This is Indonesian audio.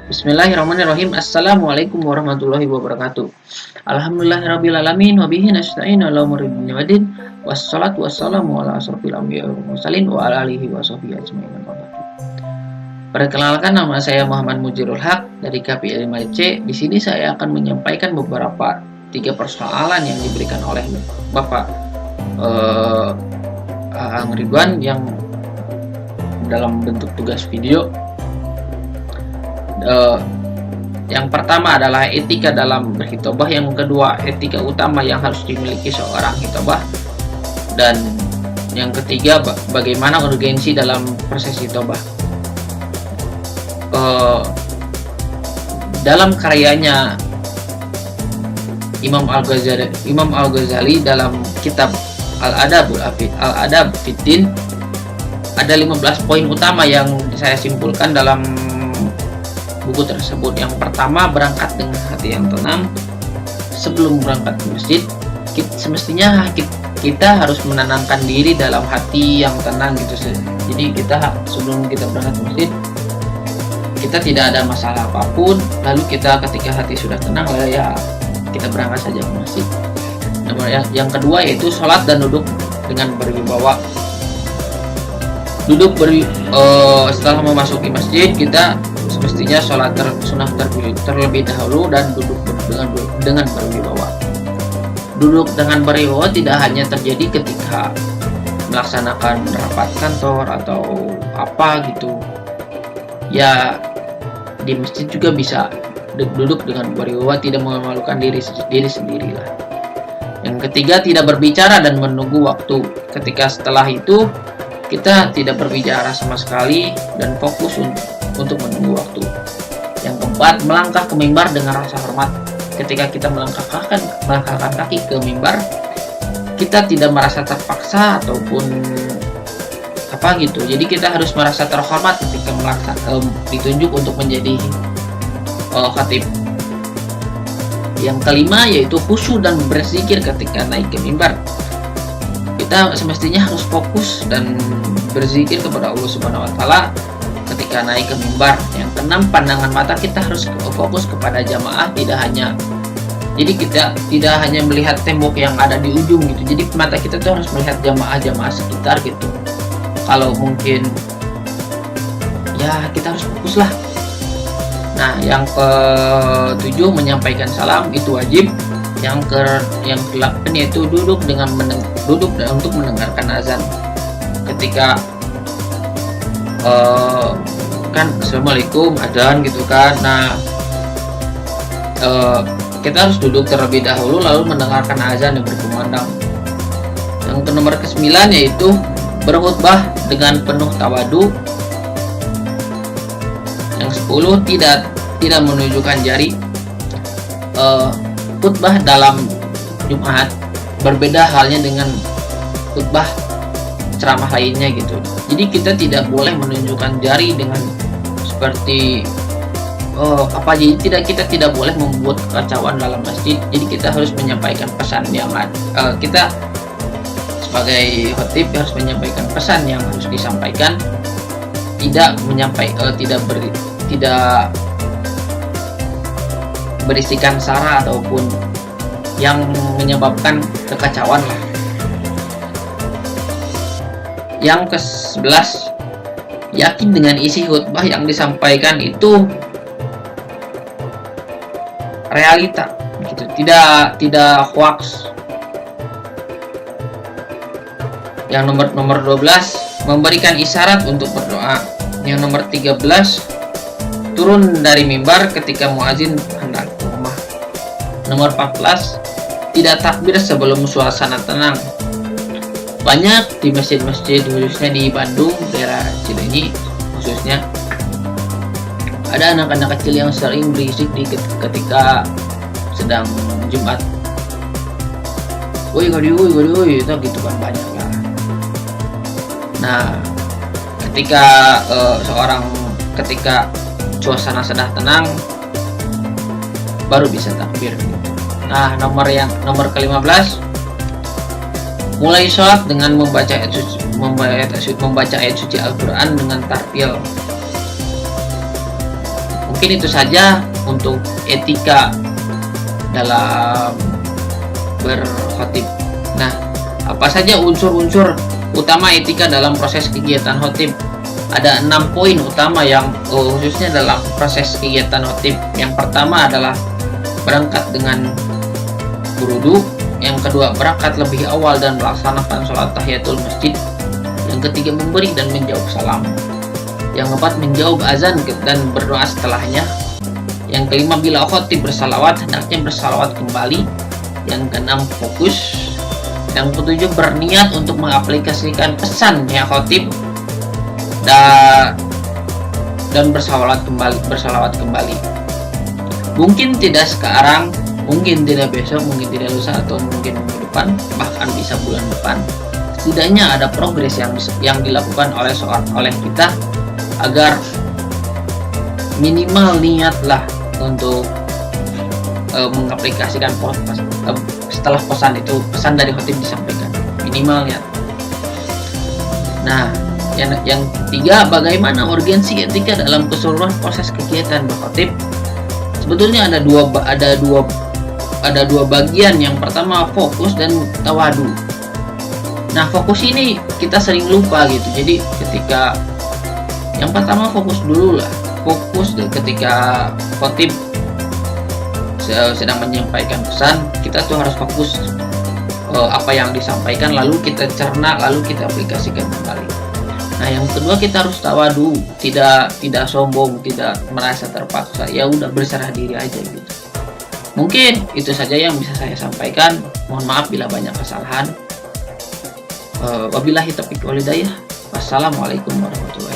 Bismillahirrahmanirrahim. Assalamualaikum warahmatullahi wabarakatuh. Alhamdulillahirrabbilalamin. Wabihi nasta'in ala umuri dunya waddin. Wassalatu wassalamu ala asrofil anbiya'i wal mursalin wa ala alihi wa sahbihi ajma'in. Perkenalkan, nama saya Muhammad Mujirul Haq dari KPI 5C. Di sini saya akan menyampaikan beberapa 3 persoalan yang diberikan oleh Bapak Ang Ridwan yang dalam bentuk tugas video. Yang pertama adalah etika dalam berkhitbah, yang kedua etika utama yang harus dimiliki seorang khitbah, dan yang ketiga bagaimana urgensi dalam proses khitbah. Dalam karyanya Imam Al-Ghazali dalam kitab Al-Adab Fiddin ada 15 poin utama yang saya simpulkan dalam buku tersebut. Yang pertama, berangkat dengan hati yang tenang. Sebelum berangkat ke masjid, semestinya kita harus menenangkan diri dalam hati yang tenang gitu. Jadi sebelum kita berangkat ke masjid, kita tidak ada masalah apapun, lalu ketika hati sudah tenang, ya kita berangkat saja ke masjid. Yang kedua yaitu sholat dan duduk dengan berwibawa. Setelah memasuki masjid, kita semestinya sholat sunnah terlebih dahulu dan duduk dengan berwibawa. Duduk dengan berwibawa tidak hanya terjadi ketika melaksanakan rapat kantor atau apa gitu. Ya, di masjid juga bisa duduk dengan berwibawa, tidak memalukan diri sendiri lah. Yang ketiga, tidak berbicara dan menunggu waktu. Setelah itu kita tidak berbicara sama sekali dan fokus untuk menunggu waktu. Yang keempat, melangkah ke mimbar dengan rasa hormat. Ketika kita melangkahkan kaki ke mimbar, kita tidak merasa terpaksa ataupun apa gitu. Jadi kita harus merasa terhormat ketika ditunjuk untuk menjadi khatib. Yang kelima yaitu khusyuk dan berzikir ketika naik ke mimbar. Kita semestinya harus fokus dan berzikir kepada Allah Subhanahu wa taala ketika naik ke mimbar. Yang keenam, pandangan mata kita harus fokus kepada jamaah, kita tidak hanya melihat tembok yang ada di ujung gitu. Jadi mata kita tuh harus melihat jamaah sekitar gitu. Kalau mungkin ya kita harus fokus lah. Nah, yang ke-7, menyampaikan salam itu wajib. Yang ke-8 yaitu duduk untuk mendengarkan azan. Ketika kan assalamualaikum azan gitu kan. Nah, kita harus duduk terlebih dahulu lalu mendengarkan azan yang berkumandang. Yang nomor ke-9 yaitu berkhutbah dengan penuh tawadu. Yang 10, tidak menunjukkan jari. Khutbah dalam Jumat berbeda halnya dengan khutbah ceramah lainnya gitu. Jadi kita tidak boleh menunjukkan jari dengan seperti kita tidak boleh membuat kekacauan dalam masjid. Jadi kita harus menyampaikan pesan yang kita sebagai khatib harus menyampaikan pesan yang harus disampaikan, tidak berisikan sara ataupun yang menyebabkan kekacauan lah. Yang ke-11, yakin dengan isi khutbah yang disampaikan itu realita gitu, tidak hoax. Yang nomor 12, memberikan isyarat untuk berdoa. Yang nomor 13, turun dari mimbar ketika muazin hendak ke rumah. Nomor 14, tidak takbir sebelum suasana tenang. Banyak di masjid-masjid, khususnya di Bandung, daerah Cileunyi khususnya, ada anak-anak kecil yang sering berisik ketika sedang Jumat. Woi itu gitu kan, banyak lah. Nah, ketika suasana sudah tenang baru bisa takbir gitu. Nah, nomor ke-15, mulai sholat dengan membaca ayat suci Al-Quran dengan tartil. Mungkin itu saja untuk etika dalam berkhotib. Nah, apa saja unsur-unsur utama etika dalam proses kegiatan khotib? Ada 6 poin utama yang khususnya dalam proses kegiatan khotib. Yang pertama adalah berangkat dengan berwudu. Yang kedua, berangkat lebih awal dan melaksanakan sholat tahiyatul masjid. Yang ketiga, memberi dan menjawab salam. Yang keempat, menjawab azan dan berdoa setelahnya. Yang kelima, bila khotib bersalawat, hendaknya bersalawat kembali. Yang keenam, fokus. Yang ketujuh, berniat untuk mengaplikasikan pesan yang khotib dan bersalawat kembali. Mungkin tidak sekarang, mungkin tidak besok, mungkin tidak lusa, atau mungkin minggu depan, bahkan bisa bulan depan. Setidaknya ada progres yang dilakukan oleh kita agar minimal niatlah untuk mengaplikasikan setelah pesan dari khotib disampaikan, minimal niat. Nah, yang ketiga, bagaimana urgensi etika dalam keseluruhan proses kegiatan berkhotib? Sebetulnya ada dua bagian. Yang pertama, fokus dan tawadu. Nah, fokus ini kita sering lupa gitu. Jadi ketika yang pertama, fokus dulu lah. Fokus ketika khotib sedang menyampaikan pesan, kita tuh harus fokus apa yang disampaikan, lalu kita cerna, lalu kita aplikasikan kembali. Nah, yang kedua, kita harus tawadu, tidak sombong, tidak merasa terpaksa. Ya udah, berserah diri aja gitu. Mungkin itu saja yang bisa saya sampaikan. Mohon maaf bila banyak kesalahan. Wabillahi taufiq wal hidayah. Wassalamualaikum warahmatullahi wabarakatuh.